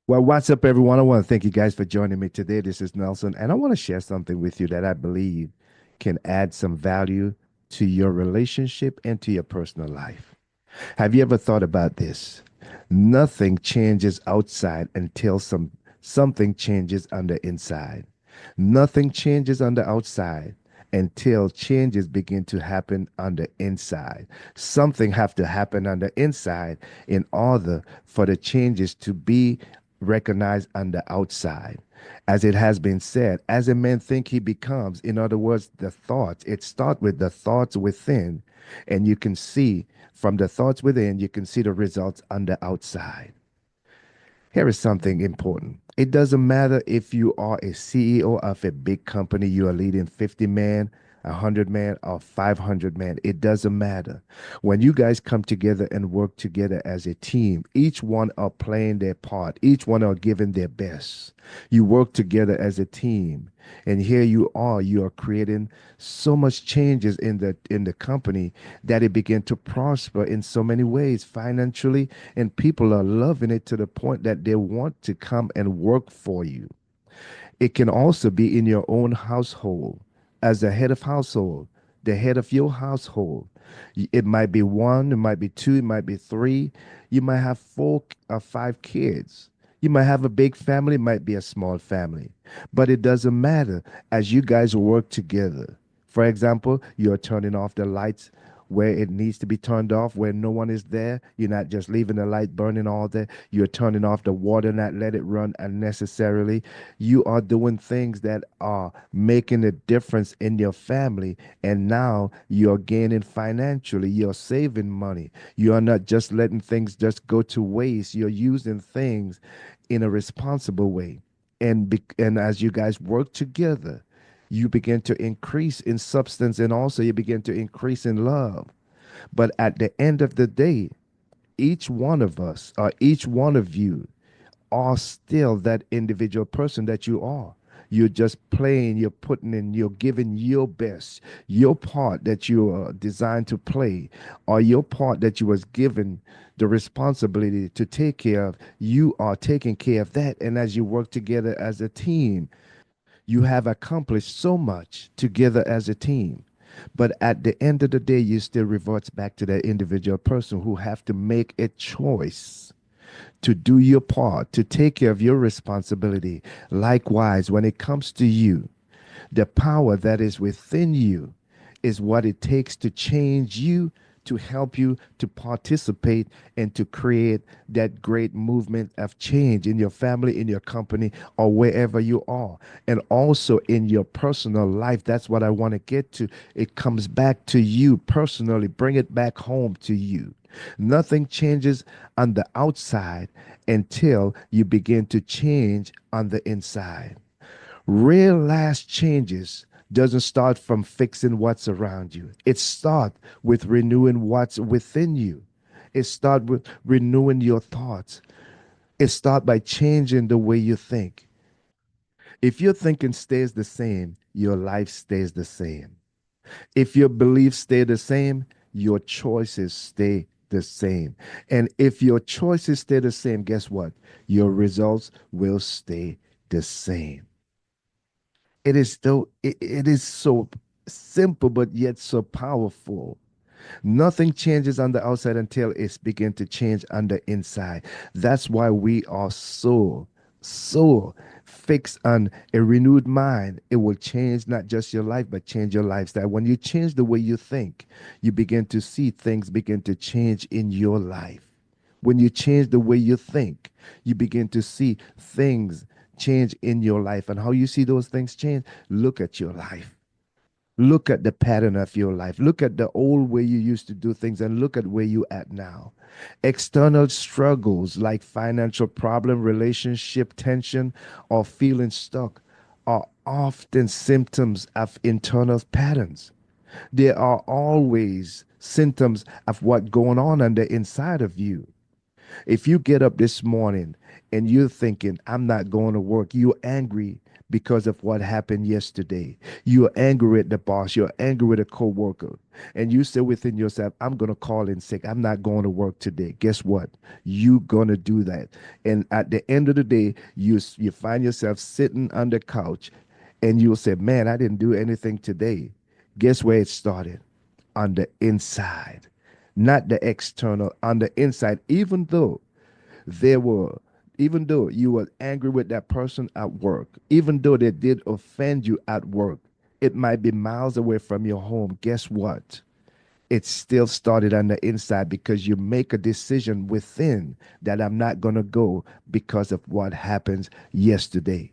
Well, what's up, everyone? I want to thank you guys for joining me today. This is Nelson, and I want to share something with you that I believe can add some value to your relationship and to your personal life. Have you ever thought about this? Nothing changes outside until something changes on the inside. Nothing changes on the outside until changes begin to happen on the inside. Something have to happen on the inside in order for the changes to be recognized on the outside. As it has been said, as a man think he becomes, in other words, the thoughts, it starts with the thoughts within, and you can see from the thoughts within, you can see the results on the outside. Here is something important. It doesn't matter if you are a CEO of a big company, you are leading 50 man, 100 man, or 500 man. It doesn't matter. When you guys come together and work together as a team, each one are playing their part, each one are giving their best. You work together as a team. And here you are creating so much changes in the company that it began to prosper in so many ways financially, and people are loving it to the point that they want to come and work for you. It can also be in your own household as the head of household, the head of your household. It might be one, it might be two, it might be three. You might have four or five kids. You might have a big family, it might be a small family. But it doesn't matter as you guys work together. For example, you're turning off the lights where it needs to be turned off, where no one is there. You're not just leaving the light burning all day. You're turning off the water, not let it run unnecessarily. You are doing things that are making a difference in your family. And now you're gaining financially. You're saving money. You are not just letting things just go to waste. You're using things in a responsible way. And as you guys work together, you begin to increase in substance and also you begin to increase in love. But at the end of the day, each one of us or each one of you are still that individual person that you are. You're just playing, you're putting in, you're giving your best, your part that you are designed to play, or your part that you was given the responsibility to take care of. You are taking care of that. And as you work together as a team, you have accomplished so much together as a team. But at the end of the day, you still reverts back to that individual person who have to make a choice to do your part, to take care of your responsibility. Likewise, when it comes to you, the power that is within you is what it takes to change you, to help you to participate and to create that great movement of change in your family, in your company, or wherever you are. And also in your personal life. That's what I want to get to. It comes back to you personally, bring it back home to you. Nothing changes on the outside until you begin to change on the inside. Real last changes doesn't start from fixing what's around you. It starts with renewing what's within you. It starts with renewing your thoughts. It starts by changing the way you think. If your thinking stays the same, your life stays the same. If your beliefs stay the same, your choices stay the same. And if your choices stay the same, guess what? Your results will stay the same. It is so simple but yet so powerful. Nothing changes on the outside until it's begin to change on the inside. That's why we are so fixed on a renewed mind. It will change not just your life but change your lifestyle. When you change the way you think, you begin to see things begin to change in your life. When you change the way you think, you begin to see things change in your life. And how you see those things change, look at your life. Look at the pattern of your life. Look at the old way you used to do things and look at where you at now. External struggles like financial problem, relationship tension, or feeling stuck are often symptoms of internal patterns. They are always symptoms of what going on the inside of you. If you get up this morning and you're thinking, I'm not going to work, you're angry because of what happened yesterday. You're angry at the boss, you're angry with a coworker, and you say within yourself, I'm going to call in sick. I'm not going to work today. Guess what? You're going to do that. And at the end of the day, you find yourself sitting on the couch and you'll say, man, I didn't do anything today. Guess where it started? On the inside, not the external, on the inside. There were, even though you were angry with that person at work, even though they did offend you at work, it might be miles away from your home. Guess what? It still started on the inside because you make a decision within that I'm not going to go because of what happens yesterday.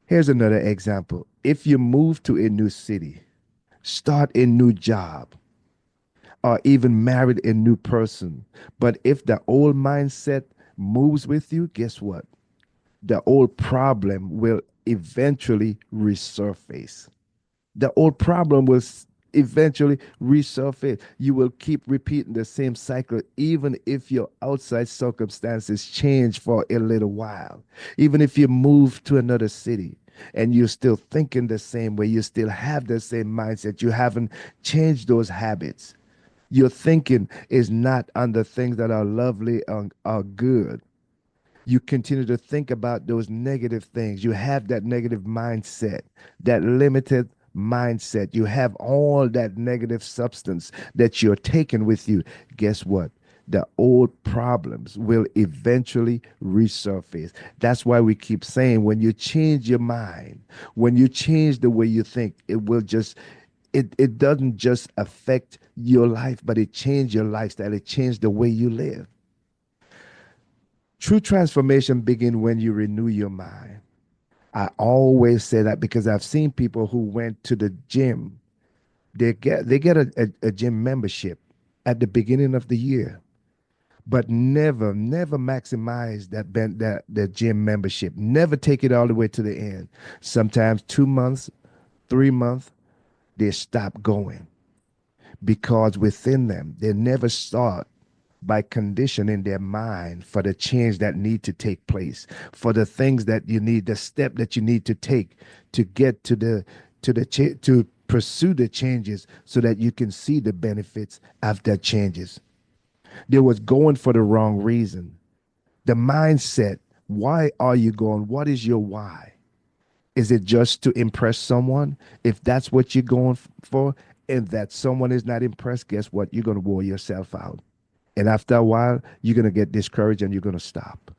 Here's another example. If you move to a new city, start a new job, or even married a new person. But if the old mindset moves with you, guess what? The old problem will eventually resurface. The old problem will eventually resurface. You will keep repeating the same cycle, even if your outside circumstances change for a little while. Even if you move to another city and you're still thinking the same way, you still have the same mindset, you haven't changed those habits. Your thinking is not on the things that are lovely and are good. You continue to think about those negative things. You have that negative mindset, that limited mindset. You have all that negative substance that you're taking with you. Guess what? The old problems will eventually resurface. That's why we keep saying when you change your mind, when you change the way you think, it doesn't just affect your life, but it changed your lifestyle. It changed the way you live. True transformation begins when you renew your mind. I always say that because I've seen people who went to the gym. They get a gym membership at the beginning of the year, but never maximize that gym membership. Never take it all the way to the end. Sometimes 2 months, 3 months, they stop going because within them they never start by conditioning their mind for the change that need to take place, for the things that you need, the step that you need to take to get to pursue the changes so that you can see the benefits of the changes. They was going for the wrong reason. The mindset, why are you going? What is your why? Is it just to impress someone? If that's what you're going for, and that someone is not impressed, guess what? You're going to wear yourself out. And after a while, you're going to get discouraged and you're going to stop.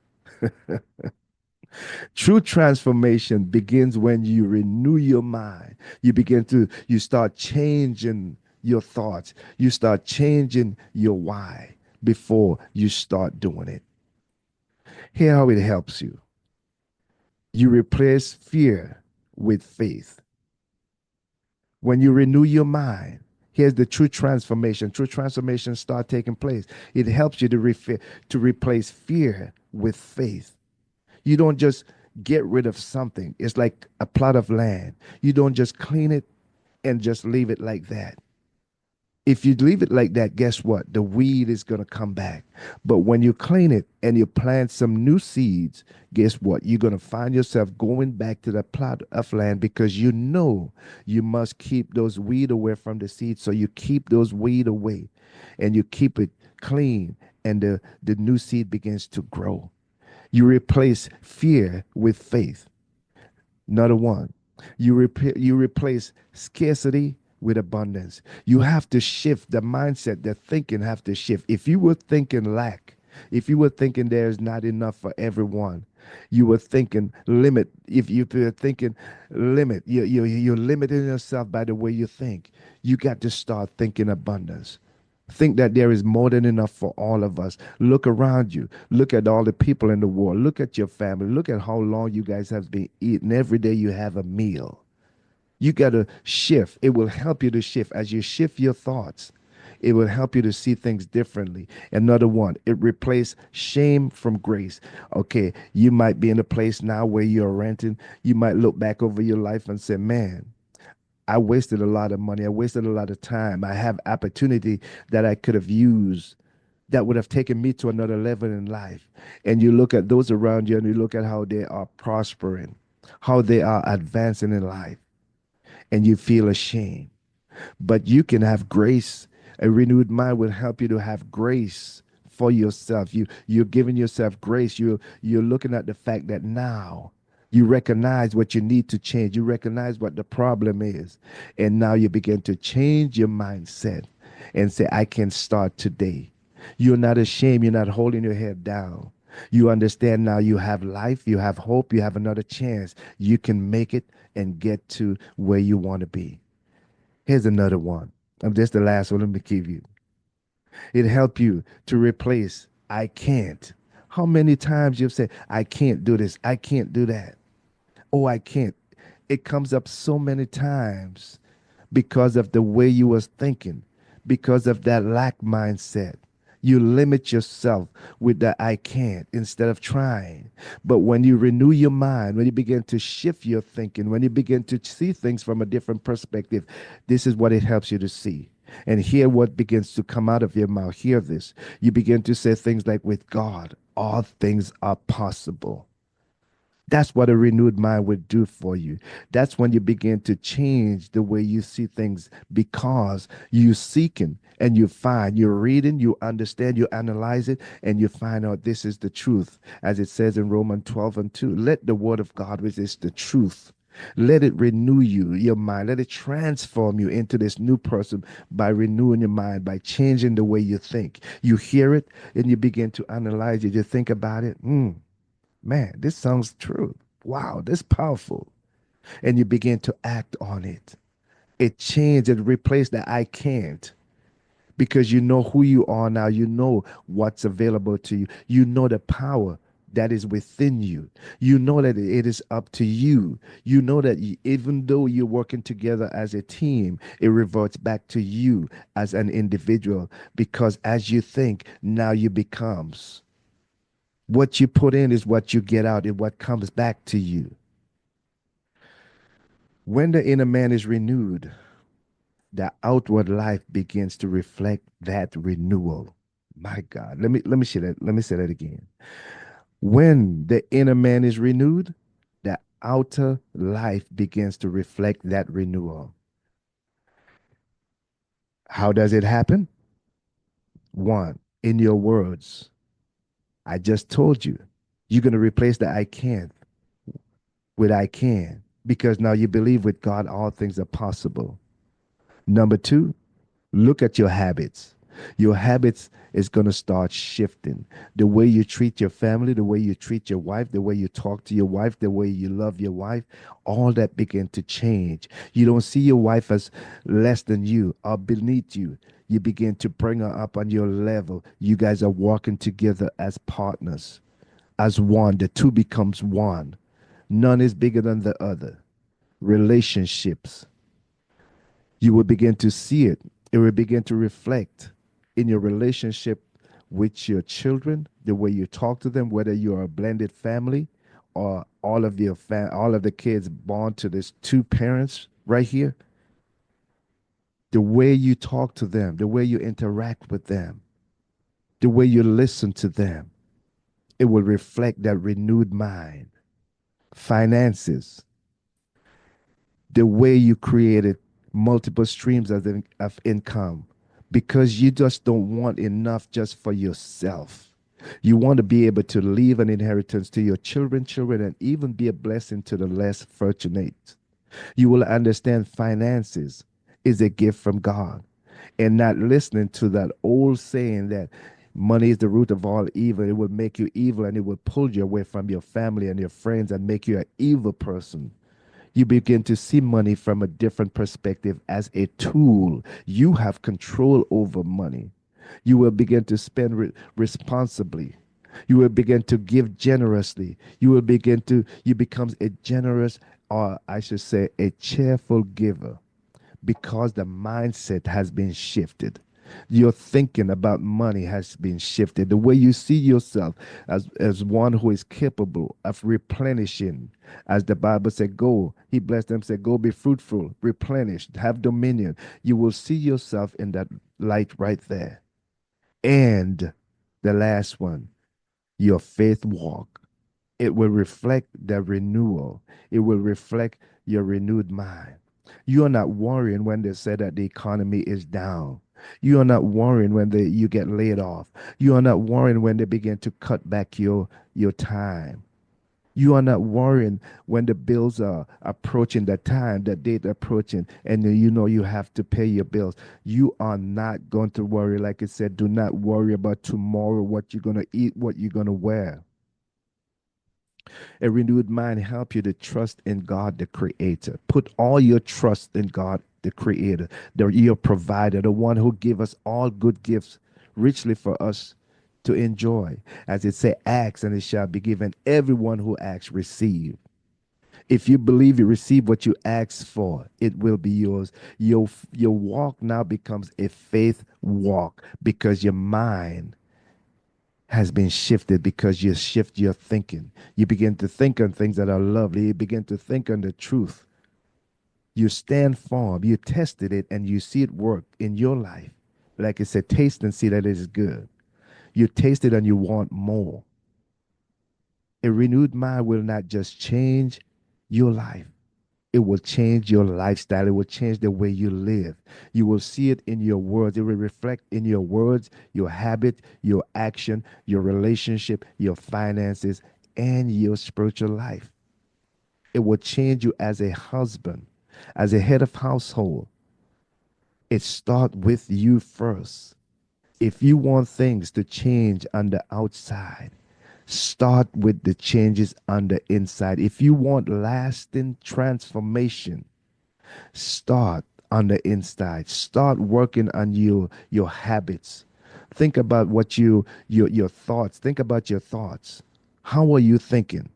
True transformation begins when you renew your mind. You start changing your thoughts. You start changing your why before you start doing it. Here how it helps you. You replace fear with faith. When you renew your mind, here's the true transformation. True transformation start taking place. It helps you to replace fear with faith. You don't just get rid of something. It's like a plot of land. You don't just clean it and just leave it like that. If you leave it like that, guess what? The weed is going to come back. But when you clean it and you plant some new seeds, guess what? You're going to find yourself going back to the plot of land because you know you must keep those weed away from the seeds. So you keep those weed away and you keep it clean and the new seed begins to grow. You replace fear with faith. Another one, you replace scarcity with abundance. You have to shift the mindset. The thinking have to shift. If you were thinking lack, if you were thinking there's not enough for everyone, you were thinking limit. If you were thinking limit, you're limiting yourself by the way you think. You got to start thinking abundance. Think that there is more than enough for all of us. Look around you. Look at all the people in the world. Look at your family. Look at how long you guys have been eating. Every day you have a meal. You got to shift. It will help you to shift. As you shift your thoughts, it will help you to see things differently. Another one, it replaces shame from grace. Okay, you might be in a place now where you're renting. You might look back over your life and say, man, I wasted a lot of money. I wasted a lot of time. I have opportunity that I could have used that would have taken me to another level in life. And you look at those around you and you look at how they are prospering, how they are advancing in life, and you feel ashamed. But you can have grace. A renewed mind will help you to have grace for yourself. You're giving yourself grace. You're looking at the fact that now you recognize what you need to change. You recognize what the problem is. And now you begin to change your mindset and say, I can start today. You're not ashamed. You're not holding your head down. You understand now you have life, you have hope, you have another chance. You can make it and get to where you want to be. Here's another one. I'm just the last one. Let me give you. It help you to replace I can't. How many times you've said, I can't do this, I can't do that. Oh, I can't. It comes up so many times because of the way you was thinking, because of that lack mindset. You limit yourself with the I can't instead of trying. But when you renew your mind, when you begin to shift your thinking, when you begin to see things from a different perspective, this is what it helps you to see. And hear what begins to come out of your mouth. Hear this. You begin to say things like, with God, all things are possible. That's what a renewed mind would do for you. That's when you begin to change the way you see things because you seeking and you find, you're reading, you understand, you analyze it, and you find out this is the truth. As it says in Romans 12 and 2, let the word of God, which is the truth, let it renew you, your mind. Let it transform you into this new person by renewing your mind, by changing the way you think. You hear it and you begin to analyze it. You think about it. Man, this sounds true. Wow, this powerful. And you begin to act on it. It changed and replaced the I can't because you know who you are now. You know what's available to you. You know the power that is within you. You know that it is up to you. You know that even though you're working together as a team, it reverts back to you as an individual because as you think, now you becomes. What you put in is what you get out and what comes back to you. When the inner man is renewed, the outward life begins to reflect that renewal. My God, let me say that. Let me say that again. When the inner man is renewed, the outer life begins to reflect that renewal. How does it happen? One, in your words. I just told you, you're going to replace the I can't with I can because now you believe with God all things are possible. Number two, look at your habits. Your habits is going to start shifting. The way you treat your family, the way you treat your wife, the way you talk to your wife, the way you love your wife, all that begin to change. You don't see your wife as less than you or beneath you. You begin to bring her up on your level. You guys are walking together as partners, as one. The two becomes one. None is bigger than the other. Relationships, you will begin to see it. It will begin to reflect in your relationship with your children, the way you talk to them, whether you're a blended family or all of the kids born to these two parents right here. The way you talk to them, the way you interact with them, the way you listen to them, it will reflect that renewed mind. Finances, the way you created multiple streams of income because you just don't want enough just for yourself. You want to be able to leave an inheritance to your children, and even be a blessing to the less fortunate. You will understand finances is a gift from God and not listening to that old saying that money is the root of all evil. It will make you evil and it will pull you away from your family and your friends and make you an evil person. You begin to see money from a different perspective as a tool. You have control over money. You will begin to spend responsibly. You will begin to give generously. You become a generous, or I should say, a cheerful giver because the mindset has been shifted. Your thinking about money has been shifted. The way you see yourself as one who is capable of replenishing, as the Bible said, go. He blessed them, said, go be fruitful, replenish, have dominion. You will see yourself in that light right there. And the last one, your faith walk. It will reflect the renewal. It will reflect your renewed mind. You are not worrying when they say that the economy is down. You are not worrying when you get laid off. You are not worrying when they begin to cut back your time. You are not worrying when the bills are approaching the time, the date approaching, and you know you have to pay your bills. You are not going to worry. Like I said, do not worry about tomorrow, what you're going to eat, what you're going to wear. A renewed mind help you to trust in God, the Creator. Put all your trust in God, the Creator, your provider, the one who give us all good gifts richly for us to enjoy. As it say, ask and it shall be given. Everyone who asks, receive. If you believe you receive what you ask for, it will be yours. Your walk now becomes a faith walk because your mind has been shifted, because you shift your thinking. You begin to think on things that are lovely. You begin to think on the truth. You stand firm. You tested it and you see it work in your life. Like it said, taste and see that it is good. You taste it and you want more. A renewed mind will not just change your life. It will change your lifestyle. It will change the way you live. You will see it in your words. It will reflect in your words, your habit, your action, your relationship, your finances, and your spiritual life. It will change you as a husband, as a head of household. It starts with you first. If you want things to change on the outside, start with the changes on the inside. If you want lasting transformation, start on the inside. Start working on your habits. Think about what your thoughts. Think about your thoughts. How are you thinking?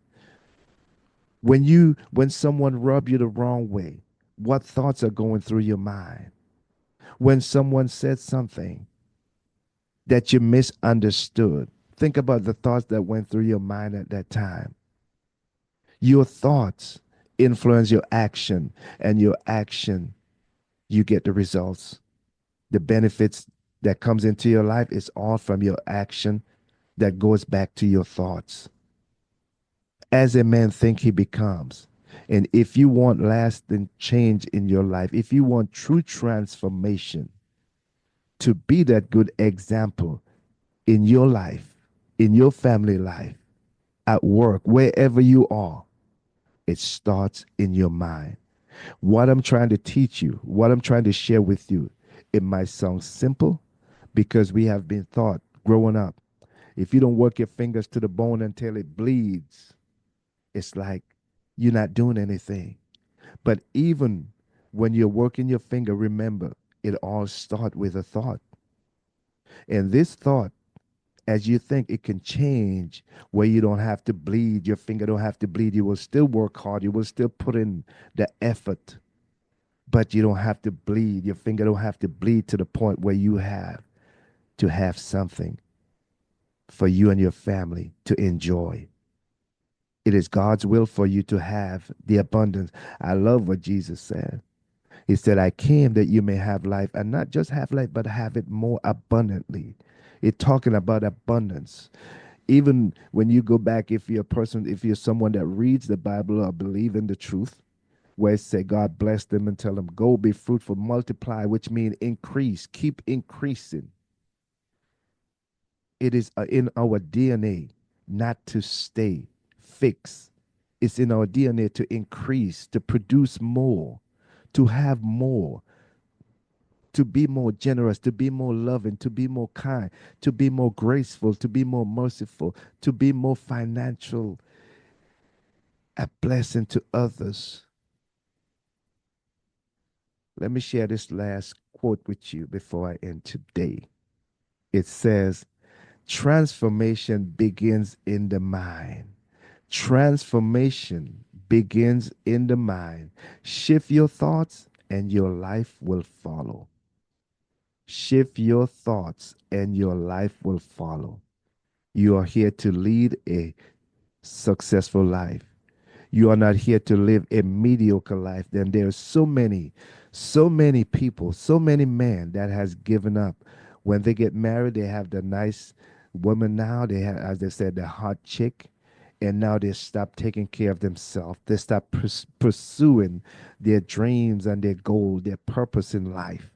When someone rub you the wrong way, what thoughts are going through your mind? When someone said something that you misunderstood, think about the thoughts that went through your mind at that time. Your thoughts influence your action, and your action, you get the results. The benefits that comes into your life is all from your action that goes back to your thoughts. As a man think he becomes. And if you want lasting change in your life, if you want true transformation, to be that good example in your life, in your family life, at work, wherever you are, it starts in your mind. What I'm trying to teach you, what I'm trying to share with you, it might sound simple because we have been taught growing up, if you don't work your fingers to the bone until it bleeds, it's like you're not doing anything. But even when you're working your finger, remember, it all starts with a thought. And this thought, as you think, it can change where you don't have to bleed, your finger don't have to bleed. You will still work hard, you will still put in the effort, but you don't have to bleed. Your finger don't have to bleed to the point where you have to have something for you and your family to enjoy. It is God's will for you to have the abundance. I love what Jesus said. He said, I came that you may have life, and not just have life, but have it more abundantly. It's talking about abundance. Even when you go back, if you're a person, if you're someone that reads the Bible or believe in the truth, where it say God bless them and tell them, go be fruitful, multiply, which means increase, keep increasing. It is in our DNA not to stay fixed. It's in our DNA to increase, to produce more, to have more, to be more generous, to be more loving, to be more kind, to be more graceful, to be more merciful, to be more financial, a blessing to others. Let me share this last quote with you before I end today. It says, transformation begins in the mind. Transformation begins in the mind. Shift your thoughts and your life will follow. Shift your thoughts and your life will follow. You are here to lead a successful life. You are not here to live a mediocre life. Then there are so many people, so many men that has given up When they get married, they have the nice woman now. They have, as they said, the hot chick. And now they stop taking care of themselves. They stop pursuing their dreams and their goal, their purpose in life.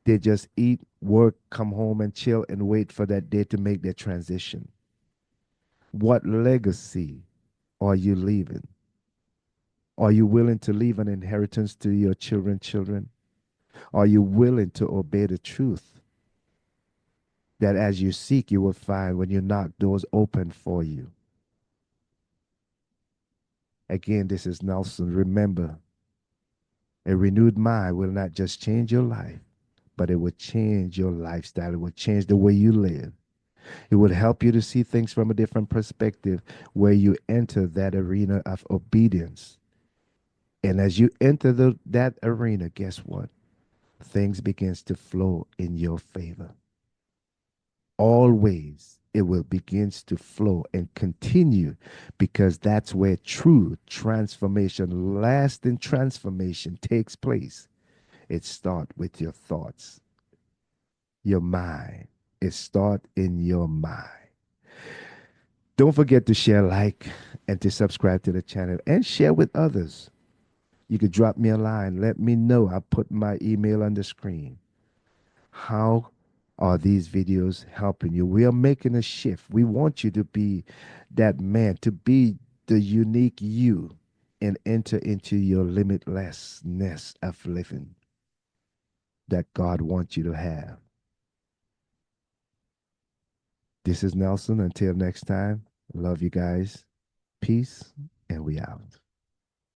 They just eat, work, come home and chill and wait for that day to make their transition. What legacy are you leaving? Are you willing to leave an inheritance to your children? Are you willing to obey the truth that as you seek, you will find when you knock, doors open for you? Again, this is Nelson. Remember, a renewed mind will not just change your life, but it will change your lifestyle. It will change the way you live. It would help you to see things from a different perspective where you enter that arena of obedience. And as you enter that arena, guess what? Things begins to flow in your favor. Always it will begins to flow and continue because that's where true transformation, lasting transformation takes place. It starts with your thoughts, your mind. It starts in your mind. Don't forget to share, like, and to subscribe to the channel and share with others. You could drop me a line. Let me know. I'll put my email on the screen. How are these videos helping you? We are making a shift. We want you to be that man, to be the unique you and enter into your limitlessness of living that God wants you to have. This is Nelson. Until next time, love you guys. Peace, and we out.